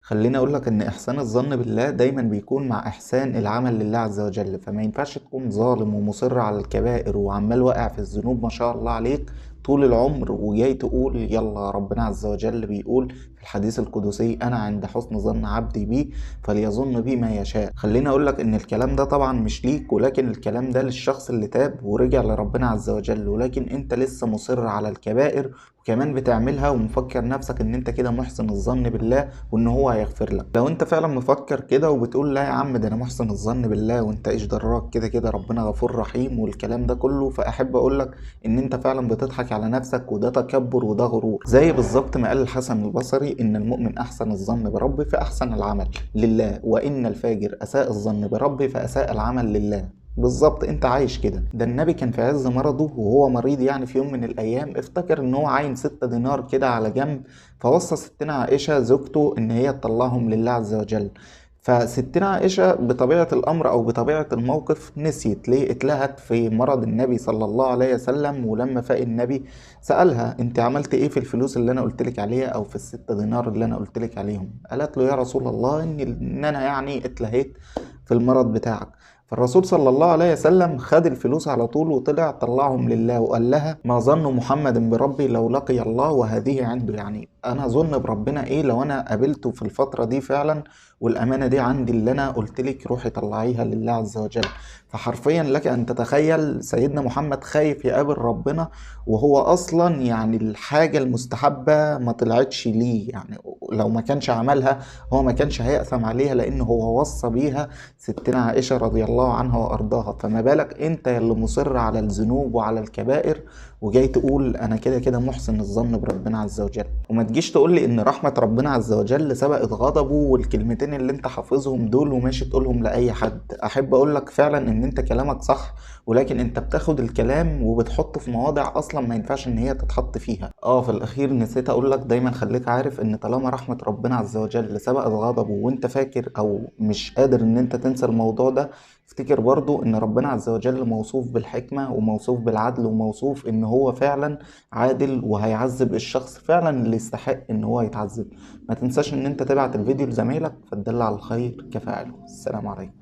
خليني اقول لك ان احسان الظن بالله دايما بيكون مع احسان العمل لله عز وجل. فما ينفعش تكون ظالم ومصر على الكبائر وعمال واقع في الذنوب ما شاء الله عليك طول العمر، وجاي تقول يلا ربنا عز وجل بيقول في الحديث القدسي: انا عند حسن ظن عبدي بي فليظن بي ما يشاء. خليني اقول لك ان الكلام ده طبعا مش ليك، ولكن الكلام ده للشخص اللي تاب ورجع لربنا عز وجل، ولكن انت لسه مصر على الكبائر وكمان بتعملها ومفكر نفسك ان انت كده محسن الظن بالله وان هو هيغفر لك. لو انت فعلا مفكر كده وبتقول لا يا عم ده انا محسن الظن بالله وانت ايش دراك، كده كده ربنا غفور رحيم والكلام ده كله، فاحب اقول لك ان انت فعلا بتضحك على نفسك، وده تكبر وده غرور. زي بالظبط ما قال الحسن البصري: ان المؤمن احسن الظن بربه فاحسن العمل لله، وان الفاجر اساء الظن بربه فاساء العمل لله. بالظبط انت عايش كده. ده النبي كان في عز مرضه وهو مريض، يعني في يوم من الايام افتكر ان هو عاين 6 دينار كده على جنب، فوصى ستنا عائشة زوجته ان هي تطلعهم لله عز وجل. فستنا عائشة بطبيعة الأمر أو بطبيعة الموقف نسيت ليه، اتلهت في مرض النبي صلى الله عليه وسلم. ولما فاق النبي سألها: أنت عملت إيه في الفلوس اللي أنا قلتلك عليها أو في ال6 دينار اللي أنا قلتلك عليهم؟ قالت له: يا رسول الله إن أنا يعني اتلهيت في المرض بتاعك. فالرسول صلى الله عليه وسلم خد الفلوس على طول وطلع طلعهم لله، وقال لها: ما ظن محمد بربي لو لقي الله وهذه عنده؟ يعني انا ظن بربنا ايه لو انا قابلته في الفترة دي فعلا والامانة دي عندي اللي انا قلت لك روحي طلعيها لله عز وجل. فحرفيا لك ان تتخيل سيدنا محمد خايف يقابل ربنا وهو اصلا يعني الحاجة المستحبة ما طلعتش ليه، يعني لو ما كانش عملها هو ما كانش هيأثم عليها لانه هو وصى بيها ستنا عائشة رضي الله عنها وأرضاها. فما بالك أنت اللي مصر على الذنوب وعلى الكبائر وجاي تقول أنا كده كده محسن الظن بربنا عز وجل؟ وما تجيش تقول لي إن رحمة ربنا عز وجل سبقت غضبه والكلمتين اللي أنت حافظهم دول وماشي تقولهم لأي حد. أحب أقول لك فعلا إن أنت كلامك صح، ولكن أنت بتاخد الكلام وبتحطه في مواضع أصلا ما ينفعش إن هي تتحط فيها. في الأخير نسيت أقول لك دايما خليك عارف إن طالما رحمة ربنا عز وجل سبقت غضبه وأنت فاكر أو مش قادر إن أنت تنسى الموضوع ده، افتكر برضو ان ربنا عز وجل موصوف بالحكمة وموصوف بالعدل وموصوف ان هو فعلا عادل وهيعذب الشخص فعلا اللي يستحق ان هو يتعذب. ما تنساش ان انت تبعت الفيديو لزميلك فتدل على الخير كفاعله. السلام عليكم.